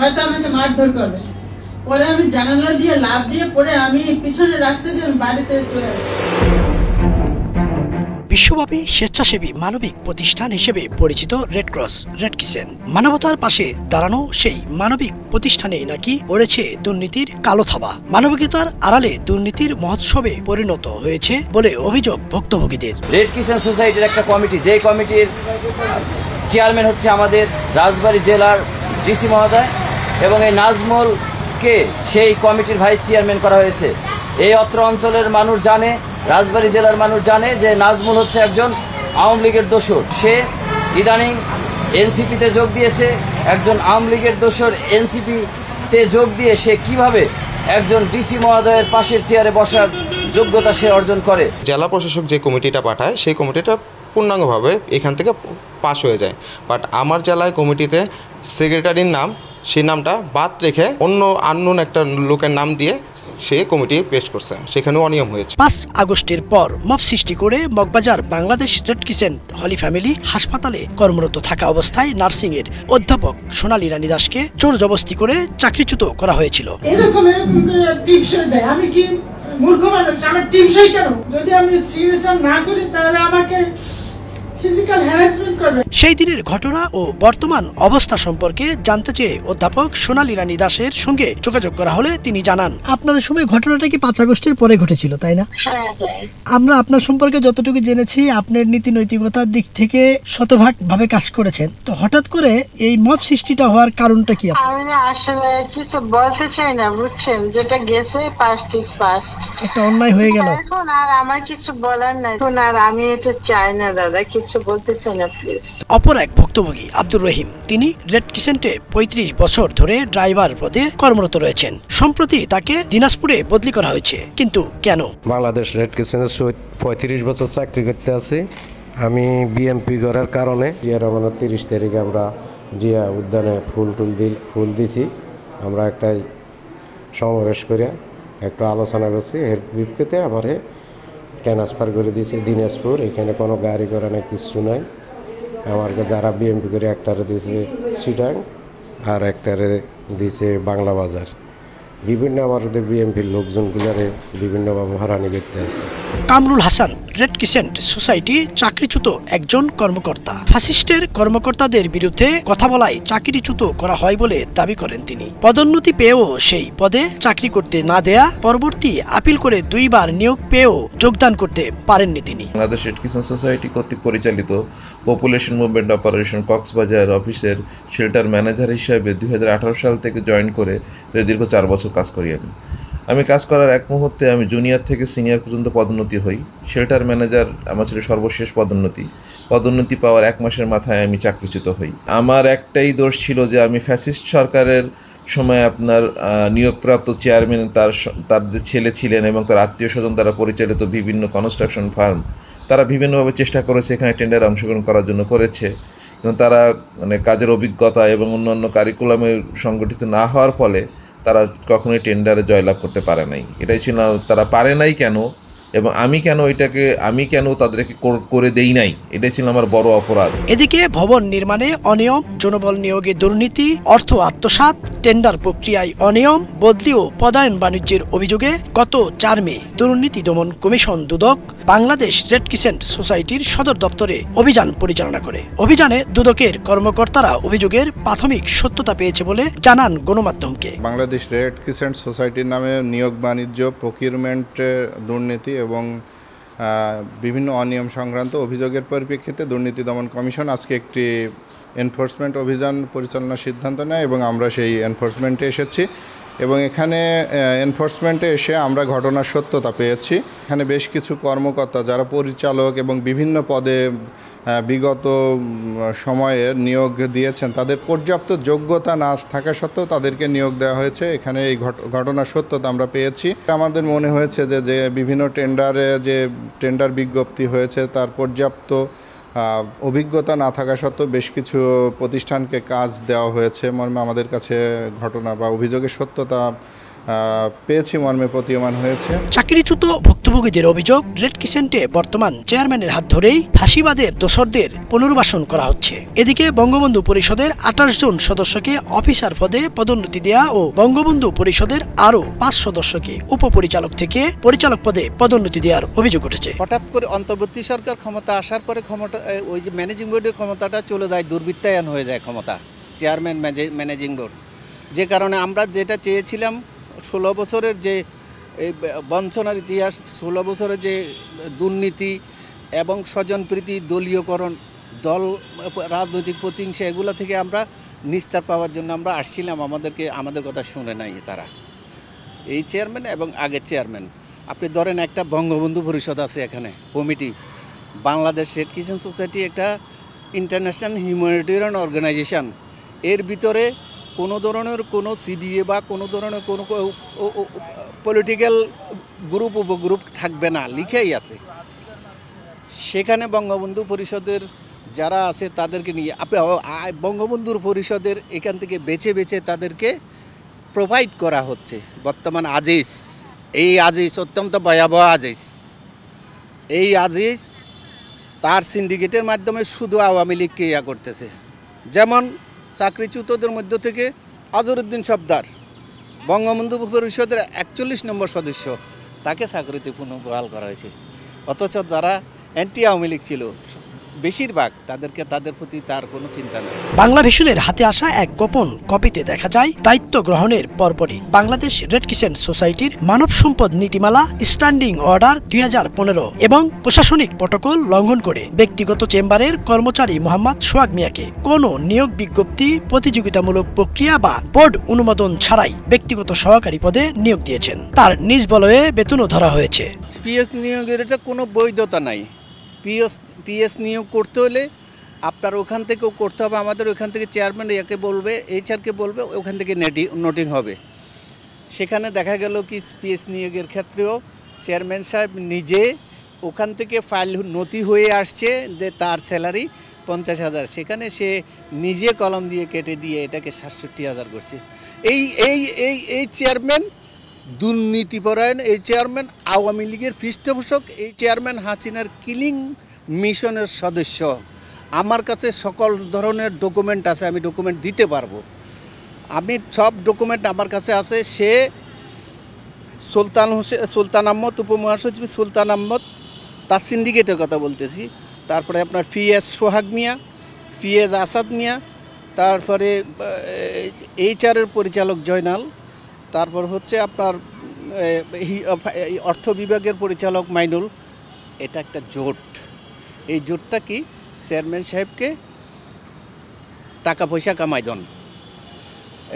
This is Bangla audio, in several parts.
হয়তো আমাকে মারধর করবে। পরে আমি জানালা দিয়ে লাফ দিয়ে পড়ে আমি পিছনের রাস্তা দিয়ে বাড়িতে চলে আসছি। বিশ্বব্যাপী স্বেচ্ছাসেবী মানবিক প্রতিষ্ঠান হিসেবে পরিচিত রেড ক্রস রেড ক্রিসেন্ট মানবতার পাশে দাঁড়ানো সেই মানবিক প্রতিষ্ঠানে নাকি পড়েছে দুর্নীতির কালো থাবা। মানবিকতার আড়ালে দুর্নীতির মহোৎসবে পরিণত হয়েছে বলে অভিযোগ ভুক্তভোগীদের। রেড ক্রিসেন্ট সোসাইটির একটা কমিটি, যে কমিটির চেয়ারম্যান হচ্ছে আমাদের রাজবাড়ী জেলার ডিসি মহোদয়, এবং এই নাজমুলকে সেই কমিটির ভাইস চেয়ারম্যান করা হয়েছে। এই অত্র অঞ্চলের মানুষ জানে, রাজবাড়ী জেলার মানুষ জানে যে নাজমুল হচ্ছে একজন আওয়ামী লীগের দোসর। সে ইদানিং এনসিপিতে যোগ দিয়েছে। একজন আওয়ামী লীগের দোসর এনসিপিতে যোগ দিয়ে সে কিভাবে একজন ডিসি মহোদয়ের পাশের চেয়ারে বসার যোগ্যতা সে অর্জন করে। জেলা প্রশাসক যে কমিটিটা পাঠায় সেই কমিটিটা পূর্ণাঙ্গভাবে এখান থেকে পাস হয়ে যায়, বাট আমার জেলায় কমিটিতে সেক্রেটারির নাম, সেই নামটা বাদ রেখে অন্য আননোন একটা লোকের নাম দিয়ে সে কমিটি পেশ করছে, সেখানেও অনিয়ম হয়েছে। 5 আগস্টের পর মব সৃষ্টি করে মগবাজার বাংলাদেশ রেড ক্রিসেন্ট হলি ফ্যামিলি হাসপাতালে কর্মরত থাকা অবস্থায় নার্সিং এর অধ্যাপক সোনালী রানী দাসকে জোর জবরদস্তি করে চাকরিচ্যুত করা হয়েছিল। এরকম করে টিপসই দেয়। আমি কি মূর্খ মানুষ? আমার টিপসই কেন? যদি আমি সিরিয়াস না করি তাহলে আমাকে ফিজিক্যাল হ্যারাসমেন্ট করবে। সেই দিনের ঘটনা ও বর্তমান অবস্থা সম্পর্কে জানতে চেয়ে অধ্যাপক সোনালী রানী দাসের সঙ্গে যোগাযোগ করা হলে তিনি জানান, আপনার সময় ঘটনাটা কি 5 আগস্টের পরে ঘটেছিল, তাই না? আমরা আপনার সম্পর্কে যতটুকু জেনেছি আপনার নীতি নৈতিকতার দিক থেকে শতভাগ ভাবে কাজ করেছেন। তো হঠাৎ করে এই মব সৃষ্টিটা হওয়ার কারণটা কি? আমি আসলে কিছু বলতে চাই না, বুঝছেন, যেটা গেছে পাস্ট ইজ পাস্ট। একটা অন্যায় হয়ে গেল, এখন আর আমার কিছু বলার নাই। এখন আর আমি এটা চাই না দাদা, কিছু বলতে চাই না প্লিজ। অপর এক ভুক্তভোগী আব্দুর রহিম, তিনি রেড ক্রিসেন্টে 35 বছর ধরে ড্রাইভার পদে কর্মরত রয়েছেন। সম্প্রতি তাকে দিনাজপুরে বদলি করা হয়েছে, কিন্তু কেন? বাংলাদেশ রেড ক্রিসেন্টে 35 বছর চাকরি করতে আছি। আমি বিএমপি করার কারণে জিয়া রহমানের 30 তারিখে আমরা জিয়া উদ্যানে ফুল দিছি। আমরা একটা সমাবেশ করে একটু আলোচনা করছি, এর বিপক্ষে আমারে ট্রান্সফার করে দিয়েছে দিনাজপুর। এখানে কোনো গাড়ি করা নেই, কিছু নাই। আমাকে যারা বিএমপি করে একটারে দিয়েছে চিটাং আর একটারে দিয়েছে বাংলা বাজার। বিভিন্ন আমাদের বিএমপির লোকজনগুলারে বিভিন্নভাবে হয়রানি করতে আছে। Kamrul Hasan red crescent society চাকরিচ্যুত একজন কর্মকর্তা। ফ্যাসিস্টের কর্মকর্তাদের বিরুদ্ধে কথা বলায় চাকরিচ্যুত করা হয় বলে দাবি করেন তিনি। পদোন্নতি পেয়েও সেই পদে চাকরি করতে না দেয়া, পরবর্তী আপিল করে 2 বার নিয়োগ পেয়েও যোগদান করতে পারেননি তিনি। বাংলাদেশ রেড ক্রিসেন্ট সোসাইটি কর্তৃক পরিচালিত পপুলেশন মুভমেন্ট অপারেশন কক্সবাজার অফিসের শেল্টার ম্যানেজার হিসেবে 2018 সাল থেকে জয়েন করে দীর্ঘ 4 বছর কাজ করি। আমি কাজ করার এক মুহূর্তে আমি জুনিয়র থেকে সিনিয়র পর্যন্ত পদোন্নতি হই। শেল্টার ম্যানেজার আমার ছিল সর্বশেষ পদোন্নতি পাওয়ার 1 মাসের মাথায় আমি চাকরিচ্যুত হই। আমার একটাই দোষ ছিল যে আমি ফ্যাসিস্ট সরকারের সময় আপনার নিয়োগপ্রাপ্ত চেয়ারম্যান তার যে ছেলে ছিলেন এবং তার আত্মীয় স্বজন দ্বারা পরিচালিত বিভিন্ন কনস্ট্রাকশন ফার্ম, তারা বিভিন্নভাবে চেষ্টা করেছে এখানে টেন্ডারে অংশগ্রহণ করার জন্য করেছে, এবং তারা মানে কাজের অভিজ্ঞতা এবং অন্যান্য কারিকুলামে সংগঠিত না হওয়ার ফলে তারা কখনোই টেন্ডারে জয়লাভ করতে পারে নাই। এটাই ছিল, তারা পারে নাই কেন এবং আমি কেন তাদেরকে করে দেই নাই, এটাই ছিল আমার বড় অপরাধ। এদিকে ভবন নির্মাণে অনিয়ম, জনবল নিয়োগে দুর্নীতি, অর্থ আত্মসাৎ, টেন্ডার প্রক্রিয়ায় অনিয়ম, বদলি ও পদায়ন বাণিজ্যের অভিযোগে গত 4 মে দুর্নীতি দমন কমিশন দুদক বাংলাদেশ রেড ক্রিসেন্ট সোসাইটির সদর দপ্তরে অভিযান পরিচালনা করে। অভিযানে দুদকের কর্মকর্তারা অভিযোগের প্রাথমিক সত্যতা পেয়েছে বলে জানান গণমাধ্যমকে। বাংলাদেশ রেড ক্রিসেন্ট সোসাইটির নামে নিয়োগ বাণিজ্য, প্রকিউরমেন্ট দুর্নীতি এবং বিভিন্ন অনিয়ম সংক্রান্ত অভিযোগের পরিপ্রেক্ষিতে দুর্নীতি দমন কমিশন আজকে একটি এনফোর্সমেন্ট অভিযান পরিচালনার সিদ্ধান্ত নেয় এবং আমরা সেই এনফোর্সমেন্টে এসেছি এবং এখানে এনফোর্সমেন্টে এসে আমরা ঘটনার সত্যতা পেয়েছি। এখানে বেশ কিছু কর্মকর্তা যারা পরিচালক এবং বিভিন্ন পদে বিগত সময়ে নিয়োগ দিয়েছেন, তাদের পর্যাপ্ত যোগ্যতা না থাকা সত্ত্বেও তাদেরকে নিয়োগ দেওয়া হয়েছে। এখানে এই ঘটনার সত্যতা আমরা পেয়েছি। আমাদের মনে হয়েছে যে বিভিন্ন টেন্ডার বিজ্ঞপ্তি হয়েছে তার পর্যাপ্ত অভিজ্ঞতা না থাকা সত্ত্বেও বেশ কিছু প্রতিষ্ঠানকে কাজ দেওয়া হয়েছে মর্মে আমাদের কাছে ঘটনা বা অভিযোগের সত্যতা পেয়েছি মর্মে প্রতীয়মান হয়েছে। চাকরিচ্যুত ভুক্তভোগীদের অভিযোগ, রেড ক্রিসেন্টে বর্তমান চেয়ারম্যানের হাত ধরেই ফাঁসিবাদের দোসরদের পুনর্বাসন করা হচ্ছে। এদিকে বঙ্গবন্ধু পরিষদের 28 জন সদস্যকে অফিসার পদে পদোন্নতি দেয়া ও বঙ্গবন্ধু পরিষদের আরও 5 সদস্যকে উপপরিচালক থেকে পরিচালক পদে পদোন্নতি দেওয়ার অভিযোগ উঠেছে। হঠাৎ করে অন্তর্বর্তী সরকার ক্ষমতা আসার পরে ক্ষমতা ওই যে ম্যানেজিং বোর্ডের ক্ষমতাটা চলে যায়, দুর্বৃত্তায়ন হয়ে যায় ক্ষমতা, চেয়ারম্যান ম্যানেজিং বোর্ড। যে কারণে আমরা যেটা চেয়েছিলাম 16 বছরের যে বঞ্চনার ইতিহাস, 16 বছরের যে দুর্নীতি এবং স্বজনপ্রীতি, দলীয়করণ, দল রাজনৈতিক প্রতিহিংসা, এগুলো থেকে আমরা নিস্তার পাওয়ার জন্য আমরা আসছিলাম। আমাদের কথা শুনে নাই তারা, এই চেয়ারম্যান এবং আগের চেয়ারম্যান। আপনি ধরেন একটা বঙ্গবন্ধু পরিষদ আছে, এখানে committee, Bangladesh red crescent society একটা ইন্টারন্যাশনাল হিউম্যানিটেরিয়ান অর্গানাইজেশন। এর ভিতরে কোনো ধরনের কোনো সিবিএ বা কোনো ধরনের কোনো পলিটিক্যাল গ্রুপ উপগ্রুপ থাকবে না, লিখেই আছে। সেখানে বঙ্গবন্ধু পরিষদের যারা আছে তাদেরকে নিয়ে বঙ্গবন্ধুর পরিষদের এখান থেকে বেছে বেছে তাদেরকে প্রোভাইড করা হচ্ছে বর্তমান আজিজ। এই আজিজ অত্যন্ত ভয়াবহ আজিজ। এই আজিজ তার সিন্ডিকেটের মাধ্যমে শুধু আওয়ামী লীগকে ইয়া করতেছে। যেমন চাকরিচ্যুতদের মধ্য থেকে আজহারউদ্দিন সফদার, বঙ্গবন্ধু পরিষদের 41 নম্বর সদস্য, তাকে চাকরিতে পুনর্বহাল করা হয়েছে। অথচ যারা অ্যান্টি আওয়ামী লীগ ছিল বেশিরভাগ, তাদের প্রতি তার কোনো চিন্তা নেই। বাংলা ভিশনের হাতে আসা এক গোপন কপিতে দেখা যায়, দায়িত্ব গ্রহণের পরপরই বাংলাদেশ রেড ক্রিসেন্ট সোসাইটির মানব সম্পদ নীতিমালা স্ট্যান্ডিং অর্ডার 2015 এবং প্রশাসনিক প্রটোকল লঙ্ঘন করে ব্যক্তিগত চেম্বারের কর্মচারী মোহাম্মদ সোহাগ মিয়াকে কোনো নিয়োগ বিজ্ঞপ্তি, প্রতিযোগিতামূলক প্রক্রিয়া বা বোর্ড অনুমোদন ছাড়াই ব্যক্তিগত সহকারী পদে নিয়োগ দিয়েছেন। তার নিজ বলয়ে বেতনও ধরা হয়েছে। পিএস নিয়োগের এটা কোনো বৈধতা নাই। পিএস নিয়োগ করতে হলে আপনার ওখান থেকেও করতে হবে। আমাদের ওখান থেকে চেয়ারম্যান একে বলবে, এইচআরকে বলবে, ওখান থেকে নোটিং হবে। সেখানে দেখা গেল কি পিএস নিয়োগের ক্ষেত্রেও চেয়ারম্যান সাহেব নিজে ওখান থেকে ফাইল নথি হয়ে আসছে যে তার স্যালারি 50,000, সেখানে সে নিজে কলম দিয়ে কেটে দিয়ে এটাকে 67,000 করছে। এই চেয়ারম্যান দুর্নীতিপরায়ণ, এই চেয়ারম্যান আওয়ামী লীগের পৃষ্ঠপোষক, এই চেয়ারম্যান হাসিনার কিলিং মিশনের সদস্য। আমার কাছে সকল ধরনের ডকুমেন্ট আছে, আমি ডকুমেন্ট দিতে পারবো। আমি সব ডকুমেন্ট আমার কাছে আছে। সে সুলতান আহমদ, উপমহাসচিব সুলতান আহমদ, তার সিন্ডিকেটের কথা বলতেছি। তারপরে আপনার ফিএস সোহাগ মিয়া, ফিএস আসাদ মিয়া, তারপরে এইচআরের পরিচালক জয়নাল, তারপর হচ্ছে আপনার অর্থ বিভাগের পরিচালক মাইনুল। এটা একটা জোট। এই জোটটা কি চেয়ারম্যান সাহেবকে টাকা পয়সা কামাই দেন।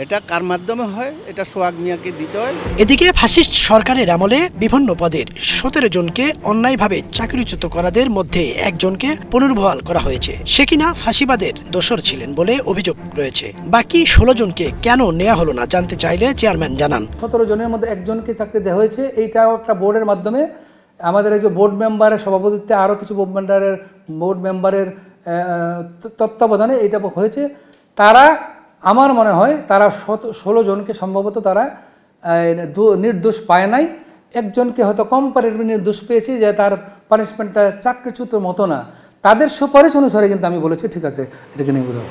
এটা কার মাধ্যমে হয়? এটা সোহাগ মিয়াকে দিতে হয়। এদিকে ফ্যাসিস্ট সরকারের আমলে বিভিন্ন পদের 17 জনকে অন্যায়ভাবে চাকরিচ্যুত করাদের মধ্যে একজনকে পুনর্বহাল করা হয়েছে। সে কিনা ফাঁসিবাদের দোষর ছিলেন বলে অভিযোগ রয়েছে। বাকি 16 জনকে কেন নেওয়া হলো না জানতে চাইলে চেয়ারম্যান জানান, 17 জনের মধ্যে একজনকে চাকরি দেওয়া হয়েছে। এইটাও একটা বোর্ডের মাধ্যমে, আমাদের এই যে বোর্ড মেম্বারের সভাপতিত্বে আরও কিছু বোর্ড মেম্বারের তত্ত্বাবধানে এটা হয়েছে। তারা, আমার মনে হয় তারা 16 জনকে সম্ভবত তারা নির্দোষ পায় নাই। একজনকে হয়তো কম্পারেটিভ নির্দোষ পেয়েছি, যে তার পানিশমেন্টটা চাকরিচ্যুতর মতো না। তাদের সুপারিশ অনুসারে কিন্তু আমি বলেছি ঠিক আছে, এটাকে নিয়ে বোঝাবো।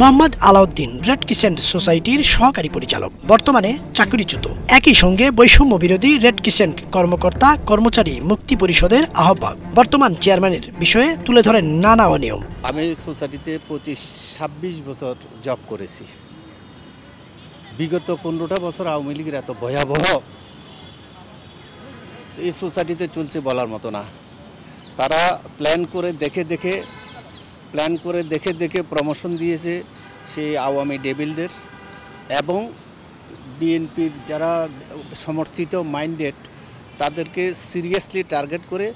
মোহাম্মদ আলাউদ্দিন রেড ক্রিসেন্ট সোসাইটির সহকারী পরিচালক, বর্তমানে চাকরিচ্যুত। একই সঙ্গে বৈষম্য বিরোধী রেড ক্রিসেন্ট কর্মকর্তা কর্মচারী মুক্তি পরিষদের আহ্বায়ক। বর্তমান চেয়ারম্যানের বিষয়ে তুলে ধরেন নানা অনিয়ম। আমি সোসাইটিতে 25-26 বছর জব করেছি। বিগত 15টা বছর আওয়ামী লীগের এত ভয়াবহ এই সোসাইটিতে চলছে বলার মতো না। তারা প্ল্যান করে দেখে প্রমোশন দিয়েছে সেই আওয়ামী ডেভিলদের, এবং বিএনপির যারা সমর্থিত মাইন্ডেড তাদেরকে সিরিয়াসলি টার্গেট করে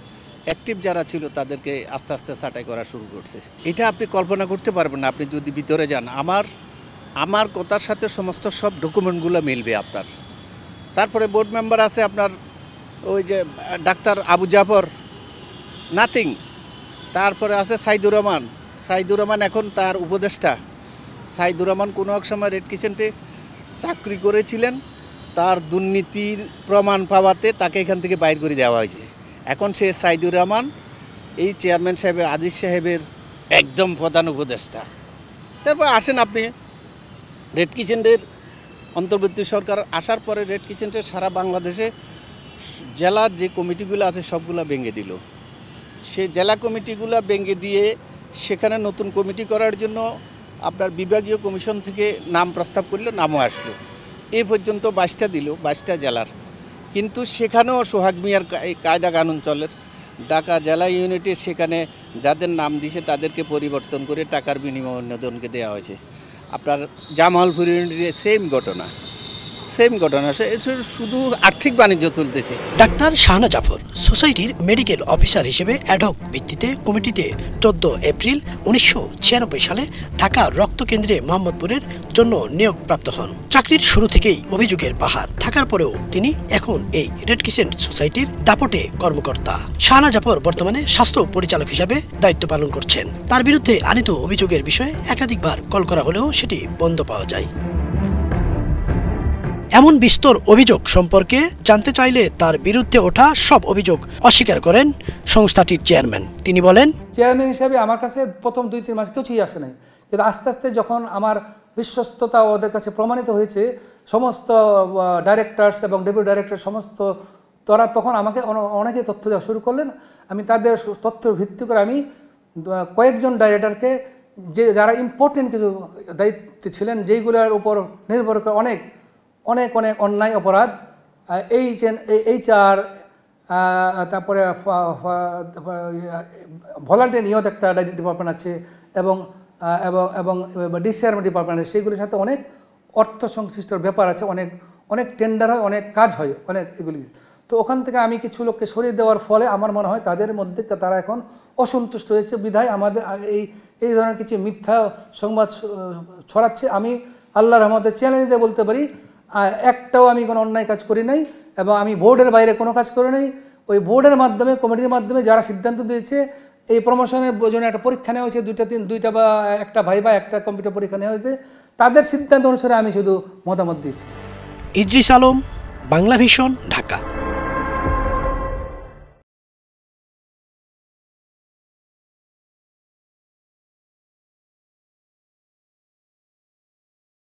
অ্যাক্টিভ যারা ছিল তাদেরকে আস্তে আস্তে ছাঁটাই করা শুরু করছে। এটা আপনি কল্পনা করতে পারবেন না, আপনি যদি ভিতরে যান। আমার কথার সাথে সমস্ত সব ডকুমেন্টগুলো মিলবে আপনার। তারপরে বোর্ড মেম্বার আছে আপনার ওই যে ডাক্তার আবু জাফর, নাথিং। তারপরে আছে সাইদুর রহমান এখন তার উপদেষ্টা। সাইদুর রহমান কোনো এক সময় রেড ক্রিসেন্টে চাকরি করেছিলেন তার দুর্নীতির প্রমাণ পাওয়াতে তাকে এখান থেকে বাইর করে দেওয়া হয়েছে। এখন সে সাইদুর রহমান এই চেয়ারম্যান সাহেবের আজিজ সাহেবের একদম প্রধান উপদেষ্টা। তারপর আসেন আপনি রেড কিচেনের অন্তর্বর্তী সরকার আসার পরে রেড কিচেনের সারা বাংলাদেশে জেলার যে কমিটিগুলো আছে সবগুলো ভেঙে দিল। সে জেলা কমিটিগুলো ভেঙে দিয়ে সেখানে নতুন কমিটি করার জন্য আপনার বিভাগীয় কমিশন থেকে নাম প্রস্তাব করলে নামও আসলো। এই পর্যন্ত 22টা দিল, 22টা জেলার, কিন্তু সেখানেও সোহাগ মিয়ার কায়দা কানুন চলে। ঢাকা জেলা ইউনিটে সেখানে যাদের নাম দিছে তাদেরকে পরিবর্তন করে টাকার বিনিময়ে অন্যজনকে দেওয়া হয়েছে। আপনার জামালপুর ইউনিটে সেম ঘটনা। শুধু আর্থিক বাণিজ্য চলতেছে। ডাক্তার শাহানা জাফর সোসাইটির মেডিকেল অফিসার হিসেবে অ্যাডহক ভিত্তিতে কমিটিতে 14 এপ্রিল 1996 সালে ঢাকা রক্ত কেন্দ্রে মোহাম্মদপুরের জন্য নিয়োগপ্রাপ্ত হন। চাকরির শুরু থেকেই অভিযোগের পাহাড় থাকার পরেও তিনি এখন এই রেড ক্রিসেন্ট সোসাইটির দাপটে কর্মকর্তা। শাহানা জাফর বর্তমানে স্বাস্থ্য পরিচালক হিসাবে দায়িত্ব পালন করছেন। তার বিরুদ্ধে আনিত অভিযোগের বিষয়ে একাধিকবার কল করা হলেও সেটি বন্ধ পাওয়া যায়। এমন বিস্তর অভিযোগ সম্পর্কে জানতে চাইলে তার বিরুদ্ধে ওঠা সব অভিযোগ অস্বীকার করেন সংস্থাটির চেয়ারম্যান। তিনি বলেন, চেয়ারম্যান হিসাবে আমার কাছে প্রথম 2-3 মাস কিছুই আসে নাই, কিন্তু আস্তে আস্তে যখন আমার বিশ্বস্ততা ওদের কাছে প্রমাণিত হয়েছে, সমস্ত ডাইরেক্টরস এবং ডেপুটি ডাইরেক্টর সমস্ত তখন আমাকে অনেকে তথ্য দেওয়া শুরু করলেন। আমি তাদের তথ্যের ভিত্তি করে আমি কয়েকজন ডাইরেক্টরকে যারা ইম্পর্টেন্ট কিছু দায়িত্বে ছিলেন, যেইগুলোর উপর নির্ভর করে অনেক অন্যায় অপরাধ, HR, তারপরে ভলান্টিয়ার নিয়ত একটা ডিপার্টমেন্ট আছে এবং DCR ডিপার্টমেন্ট আছে, সেইগুলির সাথে অনেক অর্থ সংশ্লিষ্ট ব্যাপার আছে, অনেক টেন্ডার হয়, অনেক কাজ হয়, অনেক এগুলি। তো ওখান থেকে আমি কিছু লোককে সরিয়ে দেওয়ার ফলে আমার মনে হয় তাদের মধ্যে তারা এখন অসন্তুষ্ট হয়েছে, বিধায় আমাদের এই ধরনের কিছু মিথ্যা সংবাদ ছড়াচ্ছে। আমি আল্লাহর রহমতে চ্যালেঞ্জ দিয়ে বলতে পারি, একটাও আমি কোনো অন্যায় কাজ করি নাই এবং আমি বোর্ডের বাইরে কোনো কাজ করি নাই। ওই বোর্ডের মাধ্যমে, কমিটির মাধ্যমে যারা সিদ্ধান্ত দিয়েছে এই প্রমোশনের জন্য একটা পরীক্ষা নেওয়া হয়েছে, দুইটা বা একটা ভাইবা একটা কম্পিউটার পরীক্ষা নেওয়া হয়েছে, তাদের সিদ্ধান্ত অনুসারে আমি শুধু মতামত দিয়েছি। ইদ্রিস আলম, বাংলা ভিশন, ঢাকা।